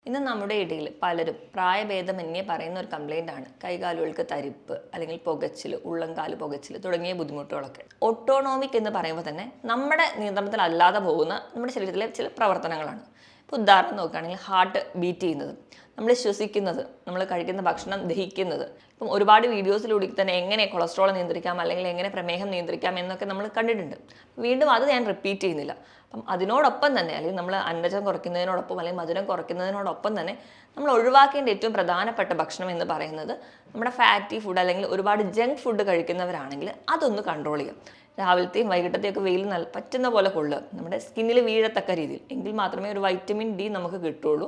ഇന്ന് നമ്മുടെ ഇടയിൽ പലരും പ്രായഭേദമന്യേ പറയുന്ന ഒരു കംപ്ലൈൻ്റ് ആണ് കൈകാലുകൾക്ക് തരിപ്പ് അല്ലെങ്കിൽ പുകച്ചിൽ, ഉള്ളംകാല് പുകച്ചിൽ തുടങ്ങിയ ബുദ്ധിമുട്ടുകളൊക്കെ. ഓട്ടോണോമിക് എന്ന് പറയുമ്പോൾ തന്നെ നമ്മുടെ നിയന്ത്രണത്തിലല്ലാതെ പോകുന്ന നമ്മുടെ ശരീരത്തിലെ ചില പ്രവർത്തനങ്ങളാണ്. ഇപ്പോൾ ഉദാഹരണം നോക്കുകയാണെങ്കിൽ ഹാർട്ട് ബീറ്റ് ചെയ്യുന്നത്, നമ്മൾ ശ്വസിക്കുന്നത്, നമ്മൾ കഴിക്കുന്ന ഭക്ഷണം ദഹിക്കുന്നത്. ഇപ്പം ഒരുപാട് വീഡിയോസിലൂടെ തന്നെ എങ്ങനെ കൊളസ്ട്രോൾ നിയന്ത്രിക്കാം അല്ലെങ്കിൽ എങ്ങനെ പ്രമേഹം നിയന്ത്രിക്കാം എന്നൊക്കെ നമ്മൾ കണ്ടിട്ടുണ്ട്. വീണ്ടും അത് ഞാൻ റിപ്പീറ്റ് ചെയ്യുന്നില്ല. അപ്പം അതിനോടൊപ്പം തന്നെ അല്ലെങ്കിൽ നമ്മൾ അന്നജം കുറയ്ക്കുന്നതിനോടൊപ്പം അല്ലെങ്കിൽ മധുരം കുറയ്ക്കുന്നതിനോടൊപ്പം തന്നെ നമ്മൾ ഒഴിവാക്കേണ്ട ഏറ്റവും പ്രധാനപ്പെട്ട ഭക്ഷണം എന്ന് പറയുന്നത് നമ്മുടെ ഫാറ്റി ഫുഡ് അല്ലെങ്കിൽ ഒരുപാട് ജങ്ക് ഫുഡ് കഴിക്കുന്നവരാണെങ്കിൽ അതൊന്ന് കൺട്രോൾ ചെയ്യാം. രാവിലത്തെയും വൈകിട്ടത്തെയൊക്കെ വെയിൽ പറ്റുന്ന പോലെ കൊള്ളുക, നമ്മുടെ സ്കിന്നിൽ വീഴത്തക്ക രീതിയിൽ, എങ്കിൽ മാത്രമേ ഒരു വൈറ്റമിൻ ഡി നമുക്ക് കിട്ടുള്ളൂ.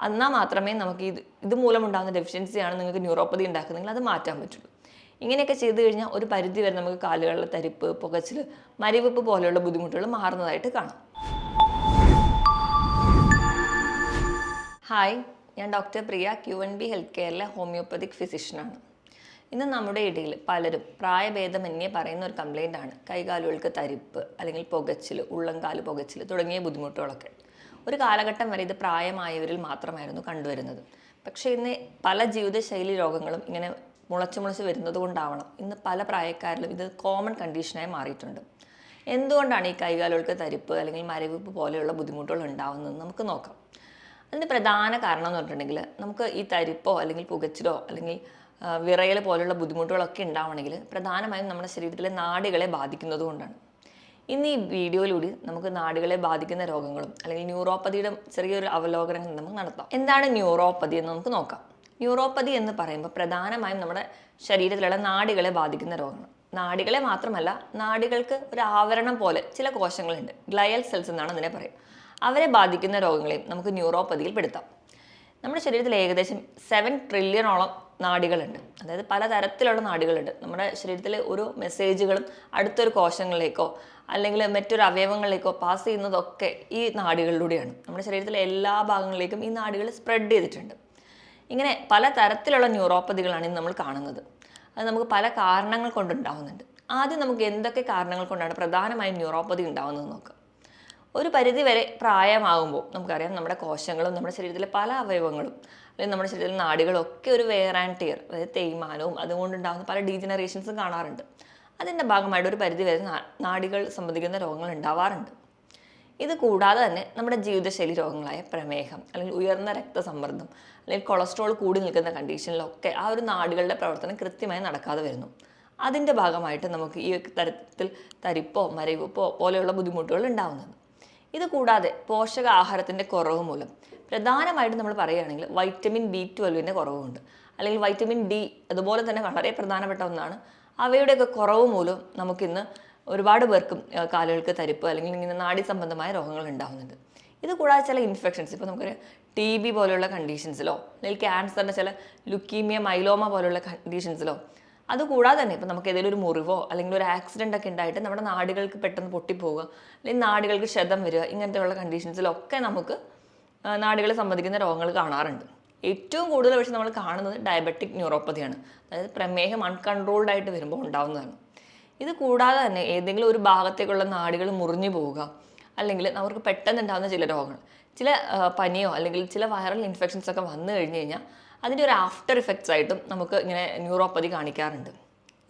എന്നാൽ മാത്രമേ നമുക്ക് ഇത് മൂലമുണ്ടാകുന്ന ഡെഫിഷ്യൻസിയാണ് നിങ്ങൾക്ക് ന്യൂറോപ്പതി ഉണ്ടാക്കുന്നതെങ്കിൽ അത് മാറ്റാൻ പറ്റുള്ളൂ. ഇങ്ങനെയൊക്കെ ചെയ്തു കഴിഞ്ഞാൽ ഒരു പരിധി വരെ നമുക്ക് കാലുകളിലെ തരിപ്പ്, പുകച്ചിൽ, മരവിപ്പ് പോലെയുള്ള ബുദ്ധിമുട്ടുകൾ മാറുന്നതായിട്ട് കാണാം. ഹായ്, ഞാൻ ഡോക്ടർ പ്രിയ, QNB ഹെൽത്ത് കെയറിലെ ഹോമിയോപ്പതിക് ഫിസിഷ്യനാണ്. ഇന്ന് നമ്മുടെ ഇടയിൽ പലരും പ്രായഭേദമന്യേ പറയുന്ന ഒരു കംപ്ലൈൻ്റ് ആണ് കൈകാലുകൾക്ക് തരിപ്പ് അല്ലെങ്കിൽ പുകച്ചിൽ, ഉള്ളംകാല് പുകച്ചിൽ തുടങ്ങിയ ബുദ്ധിമുട്ടുകളൊക്കെ. ഒരു കാലഘട്ടം വരെ ഇത് പ്രായമായവരിൽ മാത്രമായിരുന്നു കണ്ടുവരുന്നത്. പക്ഷേ ഇന്ന് പല ജീവിതശൈലി രോഗങ്ങളും ഇങ്ങനെ മുളച്ച് വരുന്നത് കൊണ്ടാവണം ഇന്ന് പല പ്രായക്കാരിലും ഇത് കോമൺ കണ്ടീഷനായി മാറിയിട്ടുണ്ട്. എന്തുകൊണ്ടാണ് ഈ കൈകാലുകൾക്ക് തരിപ്പ് അല്ലെങ്കിൽ മരവിപ്പ് പോലെയുള്ള ബുദ്ധിമുട്ടുകൾ ഉണ്ടാവുന്നതെന്ന് നമുക്ക് നോക്കാം. അതിന് പ്രധാന കാരണം എന്ന് പറഞ്ഞിട്ടുണ്ടെങ്കിൽ നമുക്ക് ഈ തരിപ്പോ അല്ലെങ്കിൽ പുകച്ചിലോ അല്ലെങ്കിൽ വിറയൽ പോലുള്ള ബുദ്ധിമുട്ടുകളൊക്കെ ഉണ്ടാവണമെങ്കിൽ പ്രധാനമായും നമ്മുടെ ശരീരത്തിലെ നാഡികളെ ബാധിക്കുന്നത് കൊണ്ടാണ്. ഇന്ന് ഈ വീഡിയോയിലൂടെ നമുക്ക് നാഡികളെ ബാധിക്കുന്ന രോഗങ്ങളും അല്ലെങ്കിൽ ന്യൂറോപ്പതിയുടെ ചെറിയൊരു അവലോകനം നമുക്ക് നടത്താം. എന്താണ് ന്യൂറോപ്പതി എന്ന് നമുക്ക് നോക്കാം. ന്യൂറോപ്പതി എന്ന് പറയുമ്പോൾ പ്രധാനമായും നമ്മുടെ ശരീരത്തിലുള്ള നാഡികളെ ബാധിക്കുന്ന രോഗങ്ങൾ. നാഡികളെ മാത്രമല്ല, നാഡികൾക്ക് ഒരു ആവരണം പോലെ ചില കോശങ്ങളുണ്ട്, ഗ്ലയൽ സെൽസ് എന്നാണ് അതിനെ പറയുക. അവരെ ബാധിക്കുന്ന രോഗങ്ങളെയും നമുക്ക് ന്യൂറോപ്പതിയിൽ പെടുത്താം. നമ്മുടെ ശരീരത്തിൽ ഏകദേശം 7 ട്രില്യണോളം നാഡികളുണ്ട്. അതായത് പലതരത്തിലുള്ള നാഡികളുണ്ട്. നമ്മുടെ ശരീരത്തിലെ ഓരോ മെസ്സേജുകളും അടുത്തൊരു കോശങ്ങളിലേക്കോ അല്ലെങ്കിൽ മറ്റൊരു അവയവങ്ങളിലേക്കോ പാസ് ചെയ്യുന്നതൊക്കെ ഈ നാഡികളിലൂടെയാണ്. നമ്മുടെ ശരീരത്തിലെ എല്ലാ ഭാഗങ്ങളിലേക്കും ഈ നാഡികൾ സ്പ്രെഡ് ചെയ്തിട്ടുണ്ട്. ഇങ്ങനെ പലതരത്തിലുള്ള ന്യൂറോപ്പതികളാണ് ഇന്ന് നമ്മൾ കാണുന്നത്. അത് നമുക്ക് പല കാരണങ്ങൾ കൊണ്ടുണ്ടാവുന്നുണ്ട്. ആദ്യം നമുക്ക് എന്തൊക്കെ കാരണങ്ങൾ കൊണ്ടാണ് പ്രധാനമായും ന്യൂറോപ്പതി ഉണ്ടാവുന്നത് നോക്കാം. ഒരു പരിധി വരെ പ്രായമാകുമ്പോൾ നമുക്കറിയാം നമ്മുടെ കോശങ്ങളും നമ്മുടെ ശരീരത്തിലെ പല അവയവങ്ങളും അല്ലെങ്കിൽ നമ്മുടെ ശരീരത്തിലെ നാഡികളും ഒക്കെ ഒരു വെയർ ആൻഡ് ടിയർ, അതായത് തേയ്മാനവും അതുകൊണ്ടുണ്ടാകുന്ന പല ഡീജനറേഷൻസും കാണാറുണ്ട്. അതിൻ്റെ ഭാഗമായിട്ട് ഒരു പരിധി വരെ നാഡികൾ സംബന്ധിക്കുന്ന രോഗങ്ങൾ ഉണ്ടാവാറുണ്ട്. ഇത് കൂടാതെ തന്നെ നമ്മുടെ ജീവിതശൈലി രോഗങ്ങളായ പ്രമേഹം അല്ലെങ്കിൽ ഉയർന്ന രക്തസമ്മർദ്ദം അല്ലെങ്കിൽ കൊളസ്ട്രോൾ കൂടി നിൽക്കുന്ന കണ്ടീഷനിലൊക്കെ ആ ഒരു നാഡികളുടെ പ്രവർത്തനം കൃത്യമായി നടക്കാതെ വരുന്നു. അതിൻ്റെ ഭാഗമായിട്ട് നമുക്ക് ഈ തരത്തിൽ തരിപ്പോ മരവിപ്പോ പോലെയുള്ള ബുദ്ധിമുട്ടുകൾ ഉണ്ടാവുന്നത്. ഇത് കൂടാതെ പോഷകാഹാരത്തിൻ്റെ കുറവ് മൂലം പ്രധാനമായിട്ടും നമ്മൾ പറയുകയാണെങ്കിൽ വൈറ്റമിൻ B12 കുറവുണ്ട്, അല്ലെങ്കിൽ വൈറ്റമിൻ D അതുപോലെ തന്നെ വളരെ പ്രധാനപ്പെട്ട ഒന്നാണ്. അവയുടെയൊക്കെ കുറവ് മൂലം നമുക്കിന്ന് ഒരുപാട് പേർക്കും കാലുകൾക്ക് തരിപ്പ് അല്ലെങ്കിൽ ഇങ്ങനെ നാഡി സംബന്ധമായ രോഗങ്ങൾ ഉണ്ടാകുന്നുണ്ട്. ഇത് കൂടാതെ ചില ഇൻഫെക്ഷൻസ്, ഇപ്പോൾ നമുക്കൊരു TB പോലെയുള്ള കണ്ടീഷൻസിലോ അല്ലെങ്കിൽ ക്യാൻസറിൻ്റെ ചില ലുക്കീമിയ, മൈലോമ പോലെയുള്ള കണ്ടീഷൻസിലോ, അതുകൂടാതെ തന്നെ ഇപ്പോൾ നമുക്ക് ഏതെങ്കിലും ഒരു മുറിവോ അല്ലെങ്കിൽ ഒരു ആക്സിഡൻ്റ് ഒക്കെ ഉണ്ടായിട്ട് നമ്മുടെ നാഡികൾക്ക് പെട്ടെന്ന് പൊട്ടിപ്പോവുക അല്ലെങ്കിൽ നാഡികൾക്ക് ക്ഷതം വരിക, ഇങ്ങനത്തെയുള്ള കണ്ടീഷൻസിലൊക്കെ നമുക്ക് നാഡികളെ സംബന്ധിക്കുന്ന രോഗങ്ങൾ കാണാറുണ്ട്. ഏറ്റവും കൂടുതൽ പക്ഷേ നമ്മൾ കാണുന്നത് ഡയബറ്റിക് ന്യൂറോപ്പതിയാണ്, അതായത് പ്രമേഹം അൺകൺട്രോൾഡ് ആയിട്ട് വരുമ്പോൾ ഉണ്ടാകുന്നതാണ്. ഇത് കൂടാതെ തന്നെ ഏതെങ്കിലും ഒരു ഭാഗത്തേക്കുള്ള നാഡികൾ മുറിഞ്ഞു പോവുക അല്ലെങ്കിൽ അവർക്ക് പെട്ടെന്ന് ഉണ്ടാകുന്ന ചില രോഗങ്ങൾ, ചില പനിയോ അല്ലെങ്കിൽ ചില വൈറൽ ഇൻഫെക്ഷൻസ് ഒക്കെ വന്നു കഴിഞ്ഞ് കഴിഞ്ഞാൽ അതിൻ്റെ ഒരു ആഫ്റ്റർ ഇഫക്ട്സ് ആയിട്ടും നമുക്ക് ഇങ്ങനെ ന്യൂറോപ്പതി കാണിക്കാറുണ്ട്.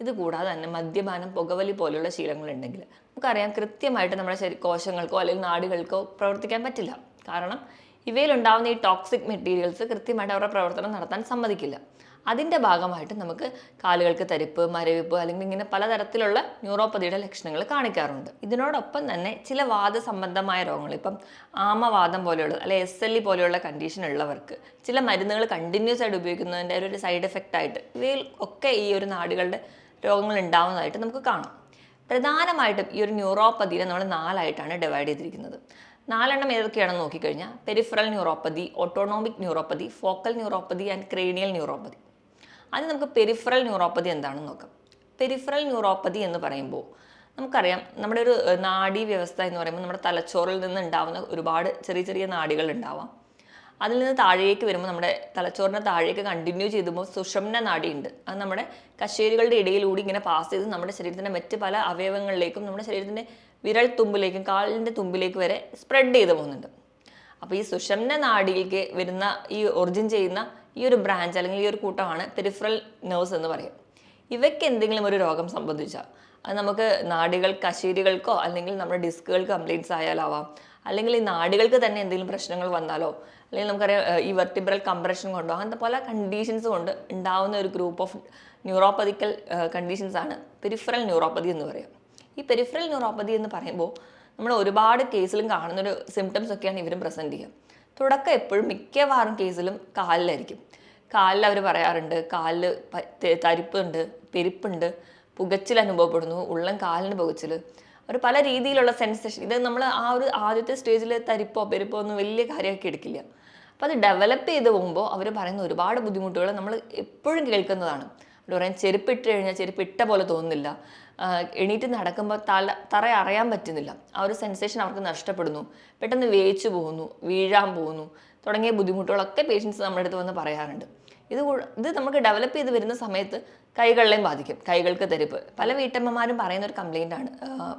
ഇത് കൂടാതെ തന്നെ മദ്യപാനം, പുകവലി പോലെയുള്ള ശീലങ്ങളുണ്ടെങ്കിൽ നമുക്കറിയാം കൃത്യമായിട്ട് നമ്മുടെ കോശങ്ങൾക്കോ അല്ലെങ്കിൽ നാഡികൾക്കോ പ്രവർത്തിക്കാൻ പറ്റില്ല. കാരണം ഇവയിലുണ്ടാകുന്ന ഈ ടോക്സിക് മെറ്റീരിയൽസ് കൃത്യമായിട്ട് അവരുടെ പ്രവർത്തനം നടത്താൻ സമ്മതിക്കില്ല. അതിൻ്റെ ഭാഗമായിട്ട് നമുക്ക് കാലുകൾക്ക് തരിപ്പ്, മരവിപ്പ് അല്ലെങ്കിൽ ഇങ്ങനെ പലതരത്തിലുള്ള ന്യൂറോപ്പതിയുടെ ലക്ഷണങ്ങൾ കാണിക്കാറുണ്ട്. ഇതിനോടൊപ്പം തന്നെ ചില വാദസംബന്ധമായ രോഗങ്ങൾ, ഇപ്പം ആമവാദം പോലെയുള്ള അല്ലെങ്കിൽ SLE പോലെയുള്ള കണ്ടീഷൻ ഉള്ളവർക്ക് ചില മരുന്നുകൾ കണ്ടിന്യൂസ് ആയിട്ട് ഉപയോഗിക്കുന്നതിൻ്റെ ഒരു സൈഡ് എഫക്റ്റ് ആയിട്ട് ഇവയിൽ ഒക്കെ ഈ ഒരു നാഡികളുടെ രോഗങ്ങൾ ഉണ്ടാവുന്നതായിട്ട് നമുക്ക് കാണാം. പ്രധാനമായിട്ടും ഈ ഒരു ന്യൂറോപ്പതിയെ നമ്മൾ 4ആയിട്ടാണ് ഡിവൈഡ് ചെയ്തിരിക്കുന്നത്. 4 ഏതൊക്കെയാണെന്ന് നോക്കിക്കഴിഞ്ഞാൽ peripheral neuropathy, autonomic neuropathy, focal neuropathy and cranial neuropathy. അത് നമുക്ക് പെരിഫറൽ ന്യൂറോപ്പതി എന്താണെന്ന് നോക്കാം. പെരിഫറൽ ന്യൂറോപ്പതി എന്ന് പറയുമ്പോൾ നമുക്കറിയാം നമ്മുടെ ഒരു നാഡീ വ്യവസ്ഥ എന്ന് പറയുമ്പോൾ നമ്മുടെ തലച്ചോറിൽ നിന്ന് ഉണ്ടാവുന്ന ഒരുപാട് ചെറിയ ചെറിയ നാഡികൾ ഉണ്ടാവാം. അതിൽ നിന്ന് താഴേക്ക് വരുമ്പോൾ നമ്മുടെ തലച്ചോറിൻ്റെ താഴേക്ക് കണ്ടിന്യൂ ചെയ്തുമ്പോൾ സുഷുമ്ന നാഡി ഉണ്ട്. അത് നമ്മുടെ കശേരുകളുടെ ഇടയിലൂടെ ഇങ്ങനെ പാസ് ചെയ്ത് നമ്മുടെ ശരീരത്തിൻ്റെ മറ്റ് പല അവയവങ്ങളിലേക്കും നമ്മുടെ ശരീരത്തിൻ്റെ വിരൽ തുമ്പിലേക്കും കാലിൻ്റെ തുമ്പിലേക്ക് വരെ സ്പ്രെഡ് ചെയ്ത് പോകുന്നുണ്ട്. അപ്പോൾ ഈ സുഷുമ്ന നാഡിയിലേക്ക് വരുന്ന ഈ ഒറിജിൻ ചെയ്യുന്ന ഈ ഒരു ബ്രാഞ്ച് അല്ലെങ്കിൽ ഈ ഒരു കൂട്ടമാണ് പെരിഫറൽ നെർവ്സ് എന്ന് പറയും. ഇവയ്ക്ക് എന്തെങ്കിലും ഒരു രോഗം സംബന്ധിച്ചാൽ അത് നമുക്ക് നാഡികൾ കശേരികൾക്കോ അല്ലെങ്കിൽ നമ്മുടെ ഡിസ്കുകൾക്ക് കംപ്ലയിൻറ്റ്സ് ആയാലാവാം, അല്ലെങ്കിൽ ഈ നാഡികൾക്ക് തന്നെ എന്തെങ്കിലും പ്രശ്നങ്ങൾ വന്നാലോ, അല്ലെങ്കിൽ നമുക്കറിയാം ഈ വെർട്ടിബ്രൽ കംപ്രഷൻ കൊണ്ടോ അങ്ങനത്തെ പല കണ്ടീഷൻസ് കൊണ്ട് ഉണ്ടാവുന്ന ഒരു ഗ്രൂപ്പ് ഓഫ് ന്യൂറോപ്പതിക്കൽ കണ്ടീഷൻസ് ആണ് പെരിഫറൽ ന്യൂറോപ്പതി എന്ന് പറയുക. ഈ പെരിഫറൽ ന്യൂറോപ്പതി എന്ന് പറയുമ്പോൾ നമ്മൾ ഒരുപാട് കേസിലും കാണുന്നൊരു സിംറ്റംസ് ഒക്കെയാണ് ഇവരും പ്രസൻറ്റ് ചെയ്യുക. തുടക്കം എപ്പോഴും മിക്കവാറും കേസിലും കാലിലായിരിക്കും. കാലിൽ അവർ പറയാറുണ്ട് കാലിൽ തരിപ്പുണ്ട്, പെരുപ്പുണ്ട്, പുകച്ചിൽ അനുഭവപ്പെടുന്നു, ഉള്ളം കാലിന് പുകച്ചിൽ, അവർ പല രീതിയിലുള്ള സെൻസേഷൻ. ഇത് നമ്മൾ ആ ഒരു ആദ്യത്തെ സ്റ്റേജിൽ തരിപ്പോ പെരുപ്പോ ഒന്നും വലിയ കാര്യമാക്കി എടുക്കില്ല. അപ്പോൾ അത് ഡെവലപ്പ് ചെയ്ത് പോകുമ്പോൾ അവർ പറയുന്ന ഒരുപാട് ബുദ്ധിമുട്ടുകൾ നമ്മൾ എപ്പോഴും കേൾക്കുന്നതാണ്. അവർ പറയും ചെരുപ്പിട്ട് കഴിഞ്ഞാൽ ചെരുപ്പിട്ട പോലെ തോന്നുന്നില്ല, എണീറ്റ് നടക്കുമ്പോൾ തറ അറിയാൻ പറ്റുന്നില്ല, ആ ഒരു സെൻസേഷൻ അവർക്ക് നഷ്ടപ്പെടുന്നു, പെട്ടെന്ന് വേച്ചു പോകുന്നു, വീഴാൻ പോകുന്നു തുടങ്ങിയ ബുദ്ധിമുട്ടുകളൊക്കെ പേഷ്യൻസ് നമ്മുടെ അടുത്ത് വന്ന് പറയാറുണ്ട്. ഇത് നമുക്ക് ഡെവലപ്പ് ചെയ്ത് വരുന്ന സമയത്ത് കൈകളിലെയും ബാധിക്കും. കൈകൾക്ക് തരിപ്പ് പല വീട്ടമ്മമാരും പറയുന്ന ഒരു കംപ്ലയിൻ്റ് ആണ്.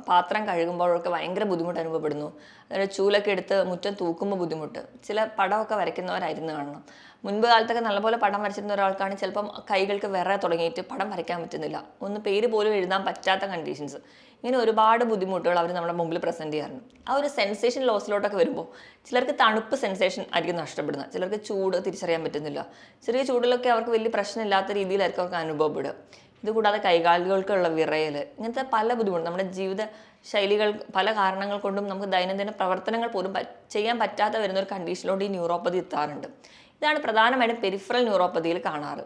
പാത്രം കഴുകുമ്പോഴൊക്കെ ഭയങ്കര ബുദ്ധിമുട്ട് അനുഭവപ്പെടുന്നു, അതായത് ചൂലൊക്കെ എടുത്ത് മുറ്റം തൂക്കുമ്പോൾ ബുദ്ധിമുട്ട്. ചില പടമൊക്കെ വരയ്ക്കുന്നവരായിരുന്നു കാണണം. മുൻപ് കാലത്തൊക്കെ നല്ലപോലെ പടം വരച്ചിരുന്ന ഒരാൾക്കാണ് ചിലപ്പം കൈകൾക്ക് വിറ തുടങ്ങിയിട്ട് പടം വരയ്ക്കാൻ പറ്റുന്നില്ല, ഒന്ന് പേര് പോലും എഴുതാൻ പറ്റാത്ത കണ്ടീഷൻസ്. ഇങ്ങനെ ഒരുപാട് ബുദ്ധിമുട്ടുകൾ അവർ നമ്മുടെ മുമ്പിൽ പ്രസൻറ്റ് ചെയ്യാറുണ്ട്. ആ ഒരു സെൻസേഷൻ ലോസിലോട്ടൊക്കെ വരുമ്പോൾ ചിലർക്ക് തണുപ്പ് സെൻസേഷൻ ആയിരിക്കും നഷ്ടപ്പെടുന്നത്, ചിലർക്ക് ചൂട് തിരിച്ചറിയാൻ പറ്റുന്നില്ല. ചെറിയ ചൂടിലൊക്കെ അവർക്ക് വലിയ പ്രശ്നമില്ലാത്ത രീതിയിലായിരിക്കും അവർക്ക് അനുഭവപ്പെടുക. ഇതുകൂടാതെ കൈകാലുകൾക്കുള്ള വിറയൽ, ഇങ്ങനത്തെ പല ബുദ്ധിമുട്ടും നമ്മുടെ ജീവിത ശൈലികൾ പല കാരണങ്ങൾ കൊണ്ടും നമുക്ക് ദൈനംദിന പ്രവർത്തനങ്ങൾ പോലും ചെയ്യാൻ പറ്റാതെ വരുന്ന ഒരു കണ്ടീഷനിലോട്ട് ഈ ന്യൂറോപ്പതി എത്താറുണ്ട്. ഇതാണ് പ്രധാനമായിട്ടും പെരിഫറൽ ന്യൂറോപ്പതിയിൽ കാണാറ്.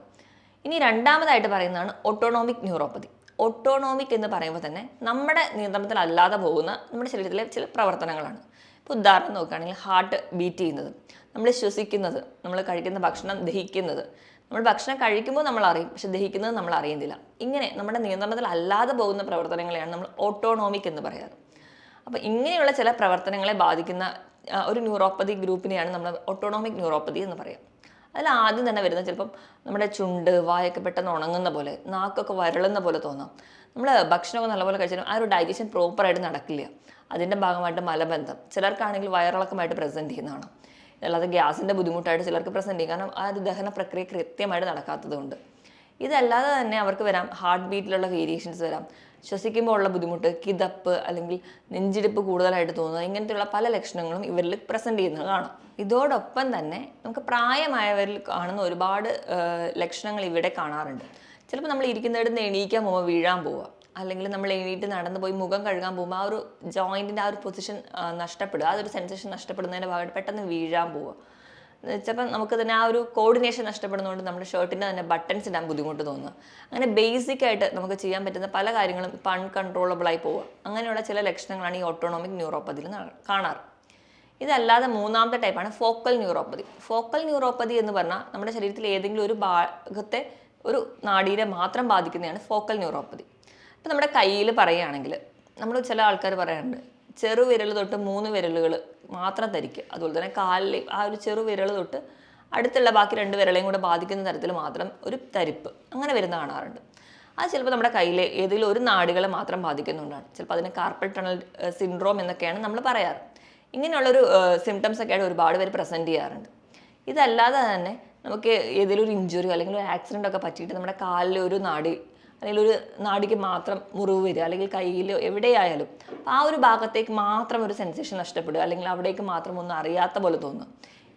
ഇനി രണ്ടാമതായിട്ട് പറയുന്നതാണ് ഓട്ടോണോമിക് ന്യൂറോപ്പതി. ഓട്ടോണോമിക് എന്ന് പറയുമ്പോൾ തന്നെ നമ്മുടെ നിയന്ത്രണത്തിലല്ലാതെ പോകുന്ന നമ്മുടെ ശരീരത്തിലെ ചില പ്രവർത്തനങ്ങളാണ്. ഇപ്പോൾ ഉദാഹരണം നോക്കുകയാണെങ്കിൽ ഹാർട്ട് ബീറ്റ് ചെയ്യുന്നത്, നമ്മൾ ശ്വസിക്കുന്നത്, നമ്മൾ കഴിക്കുന്ന ഭക്ഷണം ദഹിക്കുന്നത്. നമ്മൾ ഭക്ഷണം കഴിക്കുമ്പോൾ നമ്മൾ അറിയും, പക്ഷെ ദഹിക്കുന്നത് നമ്മൾ അറിയുന്നില്ല. ഇങ്ങനെ നമ്മുടെ നിയന്ത്രണത്തിലല്ലാതെ പോകുന്ന പ്രവർത്തനങ്ങളെയാണ് നമ്മൾ ഓട്ടോണോമിക് എന്ന് പറയാറ്. അപ്പോൾ ഇങ്ങനെയുള്ള ചില പ്രവർത്തനങ്ങളെ ബാധിക്കുന്ന ഒരു ന്യൂറോപ്പതി ഗ്രൂപ്പിനെയാണ് നമ്മൾ ഓട്ടോണോമിക് ന്യൂറോപ്പതി എന്ന് പറയുക. അതിൽ ആദ്യം തന്നെ വരുന്നത് ചിലപ്പം നമ്മുടെ ചുണ്ട് വായൊക്കെ പെട്ടെന്ന് ഉണങ്ങുന്ന പോലെ, നാക്കൊക്കെ വരളുന്ന പോലെ തോന്നാം. നമ്മൾ ഭക്ഷണമൊക്കെ നല്ലപോലെ കഴിച്ചാലും ആ ഒരു ഡൈജഷൻ പ്രോപ്പറായിട്ട് നടക്കില്ല. അതിൻ്റെ ഭാഗമായിട്ട് മലബന്ധം, ചിലർക്കാണെങ്കിൽ വയറിളക്കമായിട്ട് പ്രസൻറ്റ് ചെയ്യുന്നതാണ്. അല്ലാതെ ഗ്യാസിൻ്റെ ബുദ്ധിമുട്ടായിട്ട് ചിലർക്ക് പ്രസൻറ്റ് ചെയ്യും, കാരണം ആ ഒരു ദഹന പ്രക്രിയ കൃത്യമായിട്ട് നടക്കാത്തതുകൊണ്ട്. ഇതല്ലാതെ തന്നെ അവർക്ക് വരാം ഹാർട്ട് ബീറ്റിലുള്ള വേരിയേഷൻസ് വരാം, ശ്വസിക്കുമ്പോൾ ഉള്ള ബുദ്ധിമുട്ട്, കിതപ്പ് അല്ലെങ്കിൽ നെഞ്ചിടിപ്പ് കൂടുതലായിട്ട് തോന്നുക, ഇങ്ങനത്തെയുള്ള പല ലക്ഷണങ്ങളും ഇവരിൽ പ്രസൻറ്റ് ചെയ്യുന്നത് കാണാം. ഇതോടൊപ്പം തന്നെ നമുക്ക് പ്രായമായവരിൽ കാണുന്ന ഒരുപാട് ലക്ഷണങ്ങൾ ഇവിടെ കാണാറുണ്ട്. ചിലപ്പോൾ നമ്മൾ ഇരിക്കുന്നിടത്ത് എണീക്കാൻ പോകുമ്പോൾ വീഴാൻ പോവുക, അല്ലെങ്കിൽ നമ്മൾ എണീറ്റ് നടന്നു പോയി മുഖം കഴുകാൻ പോകുമ്പോൾ ആ ഒരു ജോയിൻറ്റിൻ്റെ ആ ഒരു പൊസിഷൻ നഷ്ടപ്പെടുക, ആ ഒരു സെൻസേഷൻ നഷ്ടപ്പെടുന്നതിൻ്റെ ഭാഗമായിട്ട് പെട്ടെന്ന് വീഴാൻ പോവുക. ചിലപ്പോൾ നമുക്ക് തന്നെ ആ ഒരു കോർഡിനേഷൻ നഷ്ടപ്പെടുന്നതുകൊണ്ട് നമ്മുടെ ഷർട്ടിൻ്റെ തന്നെ ബട്ടൺസ് ഇടാൻ ബുദ്ധിമുട്ട് തോന്നുക. അങ്ങനെ ബേസിക് ആയിട്ട് നമുക്ക് ചെയ്യാൻ പറ്റുന്ന പല കാര്യങ്ങളും ഇപ്പം അൺകൺട്രോളബിളായി പോവുക. അങ്ങനെയുള്ള ചില ലക്ഷണങ്ങളാണ് ഈ ഓട്ടോണോമിക് ന്യൂറോപ്പതിയിൽ കാണാറ്. ഇതല്ലാതെ മൂന്നാമത്തെ ടൈപ്പാണ് ഫോക്കൽ ന്യൂറോപ്പതി. ഫോക്കൽ ന്യൂറോപ്പതി എന്ന് പറഞ്ഞാൽ നമ്മുടെ ശരീരത്തിൽ ഏതെങ്കിലും ഒരു ഭാഗത്തെ ഒരു നാഡീരെ മാത്രം ബാധിക്കുന്നതാണ് ഫോക്കൽ ന്യൂറോപ്പതി. ഇപ്പം നമ്മുടെ കയ്യിൽ പറയുകയാണെങ്കിൽ നമ്മൾ ചില ആൾക്കാർ പറയാറുണ്ട് ചെറുവിരൽ തൊട്ട് 3 വിരലുകൾ മാത്രം തരിക്കുക, അതുപോലെ തന്നെ കാലിൽ ആ ഒരു ചെറുവിരൽ തൊട്ട് അടുത്തുള്ള ബാക്കി 2 വിരളെയും കൂടെ ബാധിക്കുന്ന തരത്തിൽ മാത്രം ഒരു തരിപ്പ് അങ്ങനെ വരുന്ന കാണാറുണ്ട്. അത് ചിലപ്പോൾ നമ്മുടെ കയ്യിലെ ഏതെങ്കിലും ഒരു നാഡികളെ മാത്രം ബാധിക്കുന്നുണ്ടാണ്. ചിലപ്പോൾ അതിന് കാർപ്പൽ ടണൽ സിൻഡ്രോം എന്നൊക്കെയാണ് നമ്മൾ പറയാറ്. ഇങ്ങനെയുള്ളൊരു സിംറ്റംസ് ഒക്കെയായിട്ട് ഒരുപാട് പേര് പ്രസൻറ്റ് ചെയ്യാറുണ്ട്. ഇതല്ലാതെ തന്നെ നമുക്ക് ഏതെങ്കിലും ഒരു ഇഞ്ചുറി അല്ലെങ്കിൽ ഒരു ആക്സിഡൻ്റ് ഒക്കെ പറ്റിയിട്ട് നമ്മുടെ കാലിൽ ഒരു നാഡി അല്ലെങ്കിൽ ഒരു നാഡിക്ക് മാത്രം മുറിവ് വരിക, അല്ലെങ്കിൽ കയ്യിൽ എവിടെയായാലും ആ ഒരു ഭാഗത്തേക്ക് മാത്രം ഒരു സെൻസേഷൻ നഷ്ടപ്പെടുക, അല്ലെങ്കിൽ അവിടേക്ക് മാത്രം ഒന്നും അറിയാത്ത പോലെ തോന്നുക.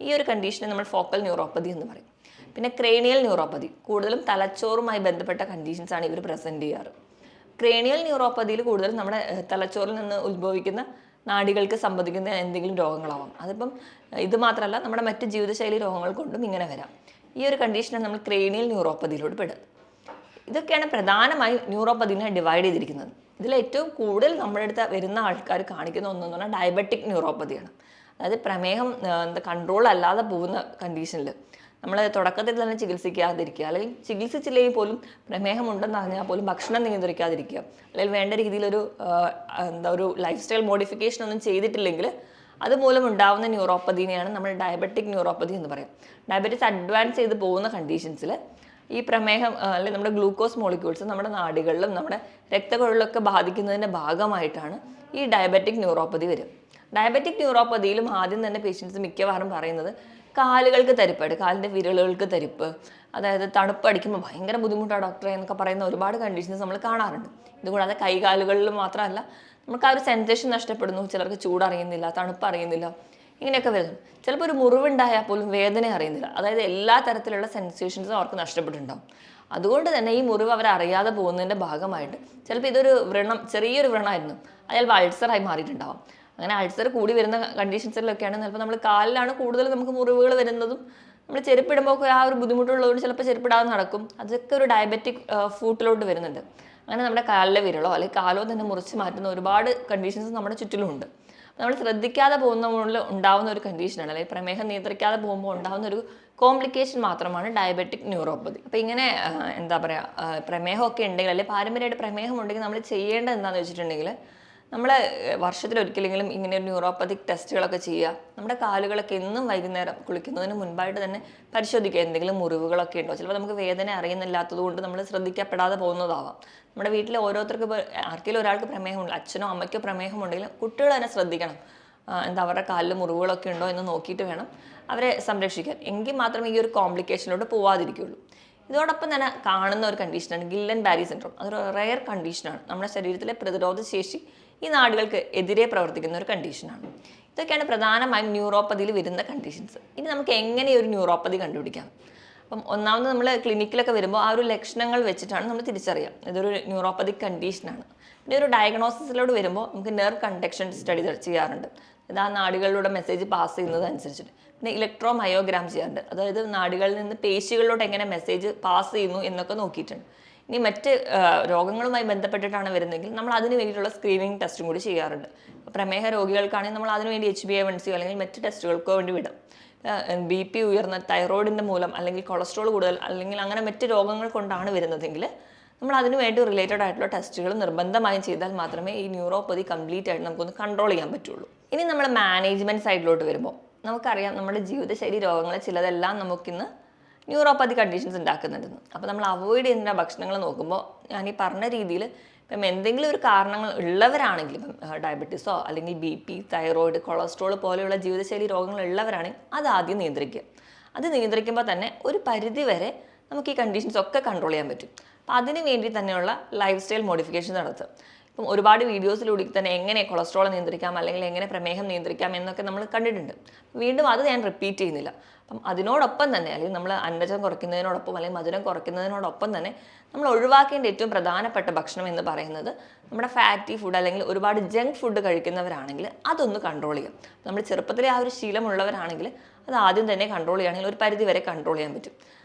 ഈ ഒരു കണ്ടീഷനെ നമ്മൾ ഫോക്കൽ ന്യൂറോപ്പതി എന്ന് പറയും. പിന്നെ ക്രേനിയൽ ന്യൂറോപ്പതി, കൂടുതലും തലച്ചോറുമായി ബന്ധപ്പെട്ട കണ്ടീഷൻസാണ് ഇവർ പ്രസൻറ്റ് ചെയ്യാറ്. ക്രേനിയൽ ന്യൂറോപ്പതിയിൽ കൂടുതലും നമ്മുടെ തലച്ചോറിൽ നിന്ന് ഉത്ഭവിക്കുന്ന നാഡികൾക്ക് സംബന്ധിക്കുന്ന എന്തെങ്കിലും രോഗങ്ങളാവാം. അതിപ്പം ഇത് മാത്രമല്ല നമ്മുടെ മറ്റ് ജീവിതശൈലി രോഗങ്ങൾ കൊണ്ടും ഇങ്ങനെ വരാം. ഈ ഒരു കണ്ടീഷനാണ് നമ്മൾ ക്രേനിയൽ ന്യൂറോപ്പതിയിലോട്ട് പെടുന്നത്. ഇതൊക്കെയാണ് പ്രധാനമായും ന്യൂറോപ്പതിനെ ഡിവൈഡ് ചെയ്തിരിക്കുന്നത്. ഇതിൽ ഏറ്റവും കൂടുതൽ നമ്മുടെ അടുത്ത് വരുന്ന ആൾക്കാർ കാണിക്കുന്ന ഒന്നെന്ന് പറഞ്ഞാൽ ഡയബറ്റിക് ന്യൂറോപ്പതിയാണ്. അതായത് പ്രമേഹം കൺട്രോൾ അല്ലാതെ പോകുന്ന കണ്ടീഷനിൽ നമ്മൾ തുടക്കത്തിൽ തന്നെ ചികിത്സിക്കാതിരിക്കുക, അല്ലെങ്കിൽ ചികിത്സിച്ചില്ലെങ്കിൽ പോലും പ്രമേഹം ഉണ്ടെന്ന് അറിഞ്ഞാൽ പോലും ഭക്ഷണം നിയന്ത്രിക്കാതിരിക്കുക, അല്ലെങ്കിൽ വേണ്ട രീതിയിലൊരു ഒരു ലൈഫ് സ്റ്റൈൽ മോഡിഫിക്കേഷൻ ഒന്നും ചെയ്തിട്ടില്ലെങ്കിൽ അതുമൂലം ഉണ്ടാവുന്ന ന്യൂറോപ്പതിനെയാണ് നമ്മൾ ഡയബറ്റിക് ന്യൂറോപ്പതി എന്ന് പറയും. ഡയബറ്റിസ് അഡ്വാൻസ് ചെയ്ത് പോകുന്ന കണ്ടീഷൻസിൽ ഈ പ്രമേഹം അല്ലെങ്കിൽ നമ്മുടെ ഗ്ലൂക്കോസ് മോളിക്യൂൾസ് നമ്മുടെ നാഡികളിലും നമ്മുടെ രക്തക്കുഴലിലൊക്കെ ബാധിക്കുന്നതിൻ്റെ ഭാഗമായിട്ടാണ് ഈ ഡയബറ്റിക് ന്യൂറോപ്പതി വരും. ഡയബറ്റിക് ന്യൂറോപ്പതിയിലും ആദ്യം തന്നെ പേഷ്യൻസ് മിക്കവാറും പറയുന്നത് കാലുകൾക്ക് തരിപ്പായിട്ട്, കാലിൻ്റെ വിരലുകൾക്ക് തരിപ്പ്, അതായത് തണുപ്പടിക്കുമ്പോൾ ഭയങ്കര ബുദ്ധിമുട്ടാണ് ഡോക്ടറെ എന്നൊക്കെ പറയുന്ന ഒരുപാട് കണ്ടീഷൻസ് നമ്മൾ കാണാറുണ്ട്. ഇതുകൂടാതെ കൈകാലുകളിൽ മാത്രമല്ല, നമുക്ക് ആ ഒരു സെൻസേഷൻ നഷ്ടപ്പെടുന്നു. ചിലർക്ക് ചൂടറിയുന്നില്ല, തണുപ്പ് അറിയുന്നില്ല, ഇങ്ങനെയൊക്കെ വരുന്നു. ചിലപ്പോൾ ഒരു മുറിവുണ്ടായാൽ പോലും വേദന അറിയുന്നില്ല. അതായത് എല്ലാ തരത്തിലുള്ള സെൻസേഷൻസും അവർക്ക് നഷ്ടപ്പെട്ടിട്ടുണ്ടാവും. അതുകൊണ്ട് തന്നെ ഈ മുറിവ് അവർ അറിയാതെ പോകുന്നതിൻ്റെ ഭാഗമായിട്ട് ചിലപ്പോൾ ഇതൊരു വ്രണം, ചെറിയൊരു വ്രണമായിരുന്നു, അത് ചിലപ്പോൾ അൾസറായി മാറിയിട്ടുണ്ടാവും. അങ്ങനെ അൾസർ കൂടി വരുന്ന കണ്ടീഷൻസിലൊക്കെയാണ് ചിലപ്പോൾ നമ്മൾ കാലിലാണ് കൂടുതൽ നമുക്ക് മുറിവുകൾ വരുന്നതും. നമ്മൾ ചെരുപ്പിടുമ്പോൾ ഒക്കെ ആ ഒരു ബുദ്ധിമുട്ടുള്ളതുകൊണ്ട് ചിലപ്പോൾ ചെരുപ്പിടാതെ നടക്കും. അതൊക്കെ ഒരു ഡയബറ്റിക് ഫൂട്ടിലോട്ട് വരുന്നുണ്ട്. അങ്ങനെ നമ്മുടെ കാലിലെ വിരലോ അല്ലെങ്കിൽ കാലോ തന്നെ മുറിച്ച് മാറ്റുന്ന ഒരുപാട് കണ്ടീഷൻസ് നമ്മുടെ ചുറ്റിലുമുണ്ട്. നമ്മൾ ശ്രദ്ധിക്കാതെ പോകുന്നതുകൊണ്ട് ഉണ്ടാവുന്ന ഒരു കണ്ടീഷനാണ്, അല്ലെങ്കിൽ പ്രമേഹം നിയന്ത്രിക്കാതെ പോകുമ്പോൾ ഉണ്ടാകുന്ന ഒരു കോംപ്ലിക്കേഷൻ മാത്രമാണ് ഡയബറ്റിക് ന്യൂറോപ്പതി. അപ്പോൾ ഇങ്ങനെ എന്താ പറയുക, പ്രമേഹമൊക്കെ ഉണ്ടെങ്കിൽ അല്ലെങ്കിൽ പാരമ്പര്യമായിട്ട് പ്രമേഹം ഉണ്ടെങ്കിൽ നമ്മൾ ചെയ്യേണ്ടത് എന്താണെന്ന് വെച്ചിട്ടുണ്ടെങ്കിൽ, നമ്മൾ വർഷത്തിലൊരിക്കലെങ്കിലും ഇങ്ങനെ ഒരു ന്യൂറോപ്പതിക് ടെസ്റ്റുകളൊക്കെ ചെയ്യുക. നമ്മുടെ കാലുകളൊക്കെ എന്നും വൈകുന്നേരം കുളിക്കുന്നതിന് മുൻപായിട്ട് തന്നെ പരിശോധിക്കുക, എന്തെങ്കിലും മുറിവുകളൊക്കെ ഉണ്ടോ. ചിലപ്പോൾ നമുക്ക് വേദന അറിയുന്നില്ലാത്തത് കൊണ്ട് നമ്മൾ ശ്രദ്ധിക്കപ്പെടാതെ പോകുന്നതാവാം. നമ്മുടെ വീട്ടിൽ ഓരോരുത്തർക്ക് ആർക്കെങ്കിലും ഒരാൾക്ക് പ്രമേഹമുണ്ട്, അച്ഛനോ അമ്മയ്ക്കോ പ്രമേഹമുണ്ടെങ്കിൽ കുട്ടികൾ തന്നെ ശ്രദ്ധിക്കണം. എന്താ അവരുടെ കാലിൽ മുറിവുകളൊക്കെ ഉണ്ടോ എന്ന് നോക്കിയിട്ട് വേണം അവരെ സംരക്ഷിക്കാൻ. എങ്കിൽ മാത്രമേ ഈ ഒരു കോംപ്ലിക്കേഷനിലോട്ട് പോവാതിരിക്കുകയുള്ളൂ. ഇതോടൊപ്പം തന്നെ കാണുന്ന ഒരു കണ്ടീഷനാണ് ഗില്ലൻ ബാരി സിൻഡ്രോം. അതൊരു റെയർ കണ്ടീഷനാണ്. നമ്മുടെ ശരീരത്തിലെ പ്രതിരോധ ശേഷി ഈ നാടുകൾക്ക് എതിരെ പ്രവർത്തിക്കുന്ന ഒരു കണ്ടീഷനാണ്. ഇതൊക്കെയാണ് പ്രധാനമായും ന്യൂറോപ്പതിയിൽ വരുന്ന കണ്ടീഷൻസ്. ഇനി നമുക്ക് എങ്ങനെ ഒരു ന്യൂറോപ്പതി കണ്ടുപിടിക്കാം? അപ്പം ഒന്നാമത് നമ്മൾ ക്ലിനിക്കിലൊക്കെ വരുമ്പോൾ ആ ഒരു ലക്ഷണങ്ങൾ വെച്ചിട്ടാണ് നമ്മൾ തിരിച്ചറിയാം ഇതൊരു ന്യൂറോപ്പതിക് കണ്ടീഷനാണ്. പിന്നെ ഒരു ഡയഗ്നോസിസിലോട് വരുമ്പോൾ നമുക്ക് നെർവ് കണ്ടക്ഷൻ സ്റ്റഡി ചെയ്യാറുണ്ട്. ഇത് ആ നാടുകളിലൂടെ മെസ്സേജ് പാസ് ചെയ്യുന്നത് അനുസരിച്ചിട്ട്. പിന്നെ ഇലക്ട്രോ മയോഗ്രാം ചെയ്യാറുണ്ട്, അതായത് നാടുകളിൽ നിന്ന് പേശികളിലോട്ട് എങ്ങനെ മെസ്സേജ് പാസ് ചെയ്യുന്നു എന്നൊക്കെ നോക്കിയിട്ടുണ്ട്. ഇനി മറ്റ് രോഗങ്ങളുമായി ബന്ധപ്പെട്ടിട്ടാണ് വരുന്നതെങ്കിൽ നമ്മൾ അതിന് വേണ്ടിയിട്ടുള്ള സ്ക്രീനിങ് ടെസ്റ്റും കൂടി ചെയ്യാറുണ്ട്. പ്രമേഹ രോഗികൾക്കാണെങ്കിൽ നമ്മൾ അതിനുവേണ്ടി HbA1c അല്ലെങ്കിൽ മറ്റ് ടെസ്റ്റുകൾക്കോ വേണ്ടി വിടും. BP ഉയർന്ന, തൈറോയിഡിൻ്റെ മൂലം അല്ലെങ്കിൽ കൊളസ്ട്രോൾ കൂടുതൽ അല്ലെങ്കിൽ അങ്ങനെ മറ്റ് രോഗങ്ങൾ കൊണ്ടാണ് വരുന്നതെങ്കിൽ നമ്മൾ അതിന് വേണ്ടി റിലേറ്റഡ് ആയിട്ടുള്ള ടെസ്റ്റുകൾ നിർബന്ധമായും ചെയ്താൽ മാത്രമേ ഈ ന്യൂറോപ്പതി കംപ്ലീറ്റ് ആയിട്ട് നമുക്കൊന്ന് കൺട്രോൾ ചെയ്യാൻ പറ്റുള്ളൂ. ഇനി നമ്മൾ മാനേജ്മെൻറ്റ് സൈഡിലോട്ട് വരുമ്പോൾ നമുക്കറിയാം നമ്മുടെ ജീവിതശൈലി രോഗങ്ങൾ ചിലതെല്ലാം നമുക്കിന്ന് ന്യൂറോപ്പതി കണ്ടീഷൻസ് ഉണ്ടാക്കുന്നുണ്ടെന്ന്. അപ്പോൾ നമ്മൾ അവോയ്ഡ് ചെയ്യുന്ന ഭക്ഷണങ്ങൾ നോക്കുമ്പോൾ ഞാൻ ഈ പറഞ്ഞ രീതിയിൽ ഇപ്പം എന്തെങ്കിലും ഒരു കാരണങ്ങൾ ഉള്ളവരാണെങ്കിൽ, ഇപ്പം ഡയബറ്റീസോ അല്ലെങ്കിൽ BP, തൈറോയിഡ്, കൊളസ്ട്രോൾ പോലെയുള്ള ജീവിതശൈലി രോഗങ്ങൾ ഉള്ളവരാണെങ്കിൽ അത് ആദ്യം നിയന്ത്രിക്കുക. അത് നിയന്ത്രിക്കുമ്പോൾ തന്നെ ഒരു പരിധി വരെ നമുക്ക് ഈ കണ്ടീഷൻസ് ഒക്കെ കൺട്രോൾ ചെയ്യാൻ പറ്റും. അപ്പം അതിന് വേണ്ടി തന്നെയുള്ള ലൈഫ് സ്റ്റൈൽ മോഡിഫിക്കേഷൻ നടത്തുക. ഇപ്പം ഒരുപാട് വീഡിയോസിലൂടെ തന്നെ എങ്ങനെ കൊളസ്ട്രോൾ നിയന്ത്രിക്കാം അല്ലെങ്കിൽ എങ്ങനെ പ്രമേഹം നിയന്ത്രിക്കാം എന്നൊക്കെ നമ്മൾ കണ്ടിട്ടുണ്ട്. വീണ്ടും അത് ഞാൻ റിപ്പീറ്റ് ചെയ്യുന്നില്ല. അപ്പം അതിനോടൊപ്പം തന്നെ, അല്ലെങ്കിൽ നമ്മൾ അന്നജം കുറയ്ക്കുന്നതിനോടൊപ്പം അല്ലെങ്കിൽ മധുരം കുറയ്ക്കുന്നതിനോടൊപ്പം തന്നെ നമ്മൾ ഒഴിവാക്കേണ്ട ഏറ്റവും പ്രധാനപ്പെട്ട ഭക്ഷണം എന്ന് പറയുന്നത് നമ്മുടെ ഫാറ്റി ഫുഡ് അല്ലെങ്കിൽ ഒരുപാട് ജങ്ക് ഫുഡ് കഴിക്കുന്നവരാണെങ്കിൽ അതൊന്ന് കൺട്രോൾ ചെയ്യാം. നമ്മൾ ചെറുപ്പത്തിലെ ആ ഒരു ശീലമുള്ളവരാണെങ്കിൽ അത് ആദ്യം തന്നെ കൺട്രോൾ ചെയ്യുകയാണെങ്കിൽ ഒരു പരിധി വരെ കൺട്രോൾ ചെയ്യാൻ പറ്റും.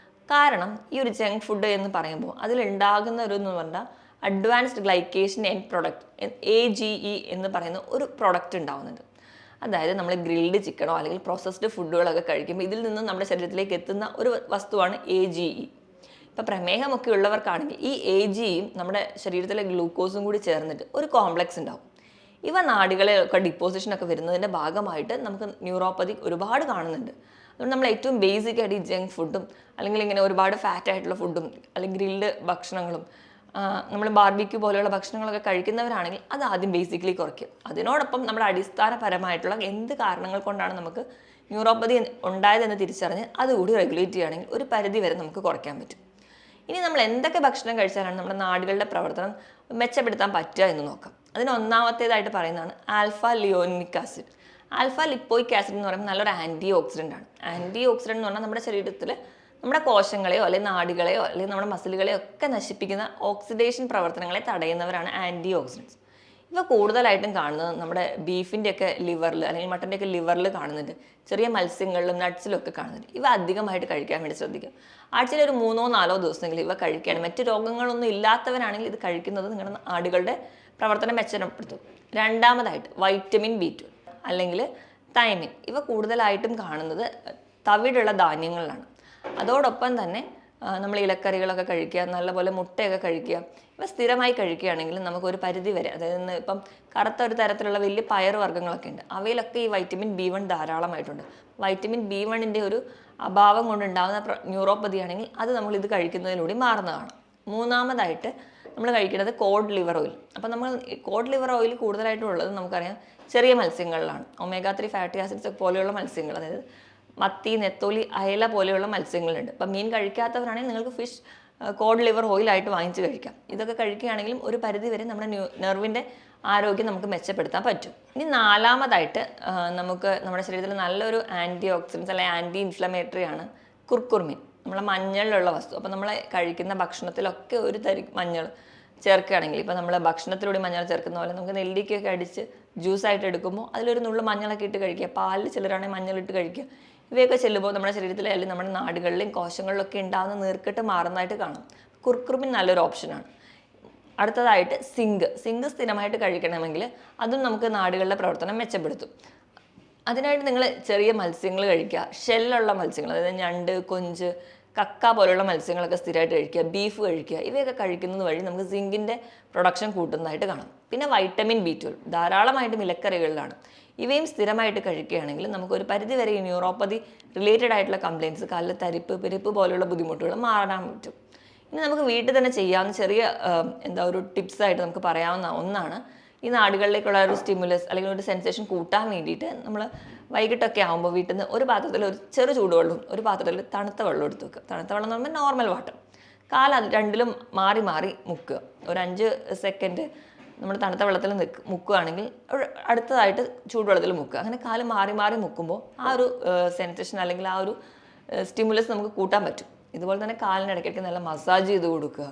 കാരണം ഈ ഒരു ജങ്ക് ഫുഡ് എന്ന് പറയുമ്പോൾ അതിലുണ്ടാകുന്ന ഒരു എന്ന് പറഞ്ഞാൽ advanced glycation end product, AGE എന്ന് പറയുന്ന ഒരു പ്രൊഡക്റ്റ് ഉണ്ടാകുന്നുണ്ട്. അതായത് നമ്മൾ ഗ്രിൽഡ് ചിക്കനോ അല്ലെങ്കിൽ പ്രോസസ്ഡ് ഫുഡുകളൊക്കെ കഴിക്കുമ്പോൾ ഇതിൽ നിന്ന് നമ്മുടെ ശരീരത്തിലേക്ക് എത്തുന്ന ഒരു വസ്തുവാണ് AGE. ഇപ്പോൾ പ്രമേഹമൊക്കെ ഉള്ളവർക്കാണെങ്കിൽ ഈ AGEയും നമ്മുടെ ശരീരത്തിലെ ഗ്ലൂക്കോസും കൂടി ചേർന്നിട്ട് ഒരു കോംപ്ലക്സ് ഉണ്ടാവും. ഇവ നാഡികളെയൊക്കെ ഡിപ്പോസിഷനൊക്കെ വരുന്നതിൻ്റെ ഭാഗമായിട്ട് നമുക്ക് ന്യൂറോപ്പതി ഒരുപാട് കാണുന്നുണ്ട്. അതുകൊണ്ട് നമ്മൾ ഏറ്റവും ബേസിക് ആയിട്ട് ഈ ജങ്ക് ഫുഡും അല്ലെങ്കിൽ ഇങ്ങനെ ഒരുപാട് ഫാറ്റ് ആയിട്ടുള്ള ഫുഡും അല്ലെങ്കിൽ ഗ്രിൽഡ് ഭക്ഷണങ്ങളും നമ്മൾ ബാർബിക്യൂ പോലെയുള്ള ഭക്ഷണങ്ങളൊക്കെ കഴിക്കുന്നവരാണെങ്കിൽ അത് ആദ്യം ബേസിക്കലി കുറയ്ക്കും. അതിനോടൊപ്പം നമ്മുടെ അടിസ്ഥാനപരമായിട്ടുള്ള എന്ത് കാരണങ്ങൾ കൊണ്ടാണ് നമുക്ക് ന്യൂറോപ്പതി ഉണ്ടായതെന്ന് തിരിച്ചറിഞ്ഞ് അതുകൂടി റെഗുലേറ്റ് ചെയ്യുകയാണെങ്കിൽ ഒരു പരിധി വരെ നമുക്ക് കുറയ്ക്കാൻ പറ്റും. ഇനി നമ്മൾ എന്തൊക്കെ ഭക്ഷണം കഴിച്ചാലാണ് നമ്മുടെ നാടുകളുടെ പ്രവർത്തനം മെച്ചപ്പെടുത്താൻ പറ്റുക എന്ന് നോക്കാം. അതിന് ഒന്നാമത്തേതായിട്ട് പറയുന്നതാണ് alpha lipoic acid. Alpha lipoic acid എന്ന് പറയുമ്പോൾ നല്ലൊരു ആൻറ്റി ഓക്സിഡൻ്റ് ആണ്. ആൻറ്റി ഓക്സിഡൻ്റ് എന്ന് പറഞ്ഞാൽ നമ്മുടെ ശരീരത്തിൽ നമ്മുടെ കോശങ്ങളെയോ അല്ലെങ്കിൽ നാഡികളെയോ അല്ലെങ്കിൽ നമ്മുടെ മസിലുകളെയോ ഒക്കെ നശിപ്പിക്കുന്ന ഓക്സിഡേഷൻ പ്രവർത്തനങ്ങളെ തടയുന്നവരാണ് ആൻറ്റി ഓക്സിഡൻസ്. ഇവ കൂടുതലായിട്ടും കാണുന്നത് നമ്മുടെ ബീഫിൻ്റെയൊക്കെ ലിവറിൽ അല്ലെങ്കിൽ മട്ടൻ്റെയൊക്കെ ലിവറിൽ കാണുന്നുണ്ട്, ചെറിയ മത്സ്യങ്ങളിലും നട്ട്സിലും ഒക്കെ കാണുന്നുണ്ട്. ഇവ അധികമായിട്ട് കഴിക്കാൻ വേണ്ടി ശ്രദ്ധിക്കുക. ആഴ്ചയിൽ ഒരു 3-4 ദിവസമെങ്കിലും ഇവ കഴിക്കുകയാണ്. മറ്റ് രോഗങ്ങളൊന്നും ഇല്ലാത്തവരാണെങ്കിൽ ഇത് കഴിക്കുന്നത് നിങ്ങളുടെ നാടുകളുടെ പ്രവർത്തനം മെച്ചപ്പെടുത്തും. രണ്ടാമതായിട്ട് വൈറ്റമിൻ B12 അല്ലെങ്കിൽ തൈമിൻ. ഇവ കൂടുതലായിട്ടും കാണുന്നത് തവിടുള്ള ധാന്യങ്ങളിലാണ്. അതോടൊപ്പം തന്നെ നമ്മൾ ഇലക്കറികളൊക്കെ കഴിക്കുക, നല്ലപോലെ മുട്ടയൊക്കെ കഴിക്കുക. ഇവ സ്ഥിരമായി കഴിക്കുകയാണെങ്കിൽ നമുക്കൊരു പരിധി വരെ, അതായത് ഇപ്പം കറുത്ത ഒരു തരത്തിലുള്ള വലിയ പയർ വർഗ്ഗങ്ങളൊക്കെ ഉണ്ട്, അവയിലൊക്കെ ഈ വൈറ്റമിൻ B1 ധാരാളമായിട്ടുണ്ട്. വൈറ്റമിൻ B1ൻ്റെ ഒരു അഭാവം കൊണ്ടുണ്ടാകുന്ന ന്യൂറോപ്പതി ആണെങ്കിൽ അത് നമ്മൾ ഇത് കഴിക്കുന്നതിലൂടെ മാറുന്നതാണ്. മൂന്നാമതായിട്ട് നമ്മൾ കഴിക്കുന്നത് കോഡ് ലിവർ ഓയിൽ. അപ്പം നമ്മൾ കോഡ് ലിവർ ഓയിൽ കൂടുതലായിട്ടും ഉള്ളത് നമുക്കറിയാം ചെറിയ മത്സ്യങ്ങളിലാണ്. ഒമേഗ 3 ഫാറ്റി ആസിഡ്സ് പോലെയുള്ള മത്സ്യങ്ങൾ, അതായത് മത്തി, നെത്തോലി, അയല പോലെയുള്ള മത്സ്യങ്ങളുണ്ട്. അപ്പം മീൻ കഴിക്കാത്തവരാണെങ്കിൽ നിങ്ങൾക്ക് ഫിഷ് കോഡ് ലിവർ ഓയിലായിട്ട് വാങ്ങിച്ച് കഴിക്കാം. ഇതൊക്കെ കഴിക്കുകയാണെങ്കിലും ഒരു പരിധി വരെ നമ്മുടെ നെർവിൻ്റെ ആരോഗ്യം നമുക്ക് മെച്ചപ്പെടുത്താൻ പറ്റും. ഇനി നാലാമതായിട്ട് നമുക്ക് നമ്മുടെ ശരീരത്തിൽ നല്ലൊരു ആൻറ്റി ഓക്സിഡൻസ് അല്ലെങ്കിൽ ആൻറ്റി ഇൻഫ്ലമേറ്ററി ആണ് കുർക്കുർമിൻ, നമ്മളെ മഞ്ഞളിലുള്ള വസ്തു. അപ്പോൾ നമ്മൾ കഴിക്കുന്ന ഭക്ഷണത്തിലൊക്കെ ഒരു തരി മഞ്ഞൾ ചേർക്കുകയാണെങ്കിൽ, ഇപ്പോൾ നമ്മൾ ഭക്ഷണത്തിലൂടെ മഞ്ഞൾ ചേർക്കുന്ന പോലെ നമുക്ക് നെല്ലിക്കയൊക്കെ അടിച്ച് ജ്യൂസായിട്ട് എടുക്കുമ്പോൾ അതിലൊരു നുള്ളു മഞ്ഞളൊക്കെ ഇട്ട് കഴിക്കുക, പാലിൽ ചിലരാണെങ്കിൽ മഞ്ഞളിട്ട് കഴിക്കുക. ഇവയൊക്കെ ചെല്ലുമ്പോൾ നമ്മുടെ ശരീരത്തിലെ അല്ലെങ്കിൽ നമ്മുടെ നാടുകളിലെയും കോശങ്ങളിലൊക്കെ ഉണ്ടാകുന്ന നീർക്കെട്ട് മാറുന്നതായിട്ട് കാണും. കുർക്കുമിൻ നല്ലൊരു ഓപ്ഷനാണ്. അടുത്തതായിട്ട് സിങ്ക് സ്ഥിരമായിട്ട് കഴിക്കണമെങ്കിൽ അതും നമുക്ക് നാടുകളിലെ പ്രവർത്തനം മെച്ചപ്പെടുത്തും. അതിനായിട്ട് നിങ്ങൾ ചെറിയ മത്സ്യങ്ങൾ കഴിക്കുക, ഷെല്ലുള്ള മത്സ്യങ്ങൾ, അതായത് ഞണ്ട്, കൊഞ്ച്, കക്ക പോലുള്ള മത്സ്യങ്ങളൊക്കെ സ്ഥിരമായിട്ട് കഴിക്കുക, ബീഫ് കഴിക്കുക. ഇവയൊക്കെ കഴിക്കുന്നത് വഴി നമുക്ക് സിങ്കിൻ്റെ പ്രൊഡക്ഷൻ കൂട്ടുന്നതായിട്ട് കാണാം. പിന്നെ വൈറ്റമിൻ B12 ധാരാളമായിട്ടും ഇലക്കറികളിലാണ്. ഇവയും സ്ഥിരമായിട്ട് കഴിക്കുകയാണെങ്കിൽ നമുക്കൊരു പരിധി വരെ ഈ ന്യൂറോപ്പതി റിലേറ്റഡ് ആയിട്ടുള്ള കംപ്ലയിൻറ്റ്സ്, കാലിൽ തരിപ്പ്, പെരുപ്പ് പോലുള്ള ബുദ്ധിമുട്ടുകൾ മാറാൻ പറ്റും. ഇനി നമുക്ക് വീട്ടിൽ തന്നെ ചെയ്യാവുന്ന ചെറിയ ഒരു ടിപ്സായിട്ട് നമുക്ക് പറയാവുന്ന ഒന്നാണ്, ഈ നാടുകളിലേക്കുള്ള ഒരു സ്റ്റിമുലസ് അല്ലെങ്കിൽ ഒരു സെൻസേഷൻ കൂട്ടാൻ വേണ്ടിയിട്ട് നമ്മൾ വൈകിട്ടൊക്കെ ആകുമ്പോൾ വീട്ടിൽ നിന്ന് ഒരു പാത്രത്തിൽ ഒരു ചെറു ചൂടുവെള്ളവും ഒരു പാത്രത്തിൽ തണുത്ത വെള്ളം എടുത്ത് വെക്കുക. തണുത്ത വെള്ളം എന്ന് പറയുമ്പോൾ നോർമൽ വാട്ടർ. അത് രണ്ടിലും മാറി മാറി മുക്കുക. ഒരു 5 സെക്കൻഡ് നമ്മൾ തണുത്ത വെള്ളത്തിൽ മുക്കുകയാണെങ്കിൽ അടുത്തതായിട്ട് ചൂടുവെള്ളത്തിൽ മുക്കുക. അങ്ങനെ കാല് മാറി മാറി മുക്കുമ്പോൾ ആ ഒരു സെൻസേഷൻ അല്ലെങ്കിൽ ആ ഒരു സ്റ്റിമുലസ് നമുക്ക് കൂട്ടാൻ പറ്റും. ഇതുപോലെ തന്നെ കാലിനിടയ്ക്കൊക്കെ നല്ല മസാജ് ചെയ്ത് കൊടുക്കുക,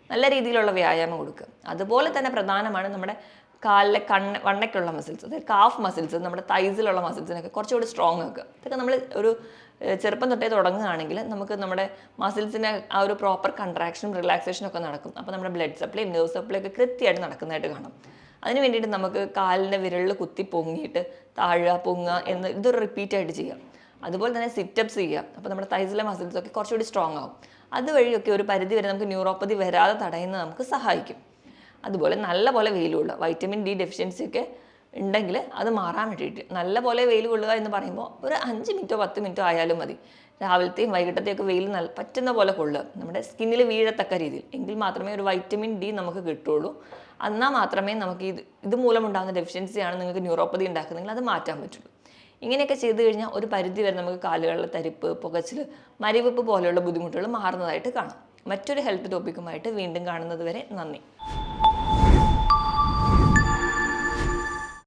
നല്ല രീതിയിലുള്ള വ്യായാമം കൊടുക്കുക. അതുപോലെ തന്നെ പ്രധാനമാണ് നമ്മുടെ കാലിലെ വണ്ണയ്ക്കുള്ള മസിൽസ്, അതായത് കാഫ് മസിൽസ്, നമ്മുടെ തൈസിലുള്ള മസിൽസിനൊക്കെ കുറച്ചുകൂടി സ്ട്രോങ് ആക്കുക. ഇതൊക്കെ നമ്മൾ ഒരു ചെറുപ്പം തൊട്ടേ തുടങ്ങുകയാണെങ്കിൽ നമുക്ക് നമ്മുടെ മസിൽസിൻ്റെ ആ ഒരു പ്രോപ്പർ കൺട്രാക്ഷനും റിലാക്സേഷനും ഒക്കെ നടക്കും. അപ്പോൾ നമ്മുടെ ബ്ലഡ് സപ്ലൈയും നെർവ് സപ്ലൈ ഒക്കെ കൃത്യമായിട്ട് നടക്കുന്നതായിട്ട് കാണാം. അതിന് വേണ്ടിയിട്ട് നമുക്ക് കാലിൻ്റെ വിരലിൽ കുത്തി പൊങ്ങിയിട്ട് താഴുക, പൊങ്ങുക എന്ന് ഇതൊരു റിപ്പീറ്റായിട്ട് ചെയ്യാം. അതുപോലെ തന്നെ സിറ്റപ്സ് ചെയ്യുക. അപ്പോൾ നമ്മുടെ തൈസിലെ മസിൽസൊക്കെ കുറച്ചുകൂടി സ്ട്രോങ് ആവും. അതുവഴിയൊക്കെ ഒരു പരിധി വരെ നമുക്ക് ന്യൂറോപ്പതി വരാതെ തടയുന്നത് നമുക്ക് സഹായിക്കും. അതുപോലെ നല്ലപോലെ വെയിൽ കൊള്ളുക. വൈറ്റമിൻ D ഡെഫിഷ്യൻസി ഒക്കെ ഉണ്ടെങ്കിൽ അത് മാറാൻ വേണ്ടിയിട്ട് നല്ലപോലെ വെയിൽ കൊള്ളുക എന്ന് പറയുമ്പോൾ ഒരു 5 മിനിറ്റോ 10 മിനിറ്റോ ആയാലും മതി. രാവിലത്തെയും വൈകിട്ടത്തെയൊക്കെ വെയിൽ പറ്റുന്ന പോലെ കൊള്ളുക, നമ്മുടെ സ്കിന്നിൽ വീഴത്തക്ക രീതിയിൽ. എങ്കിൽ മാത്രമേ ഒരു വൈറ്റമിൻ D നമുക്ക് കിട്ടുള്ളൂ. എന്നാൽ മാത്രമേ നമുക്ക് ഇതുമൂലമുണ്ടാകുന്ന ഡെഫിഷ്യൻസിയാണ് നിങ്ങൾക്ക് ന്യൂറോപ്പതി ഉണ്ടാക്കുന്നതെങ്കിൽ അത് മാറ്റാൻ പറ്റുള്ളൂ. ഇങ്ങനെയൊക്കെ ചെയ്തു കഴിഞ്ഞാൽ ഒരു പരിധി വരെ നമുക്ക് കാലുകളിലെ തരിപ്പ്, പുകച്ചിൽ, മരിവെപ്പ് പോലെയുള്ള ബുദ്ധിമുട്ടുകൾ മാറുന്നതായിട്ട് കാണാം. മറ്റൊരു ഹെൽത്ത് ടോപ്പിക്കുമായിട്ട് വീണ്ടും കാണുന്നത് വരെ നന്ദി.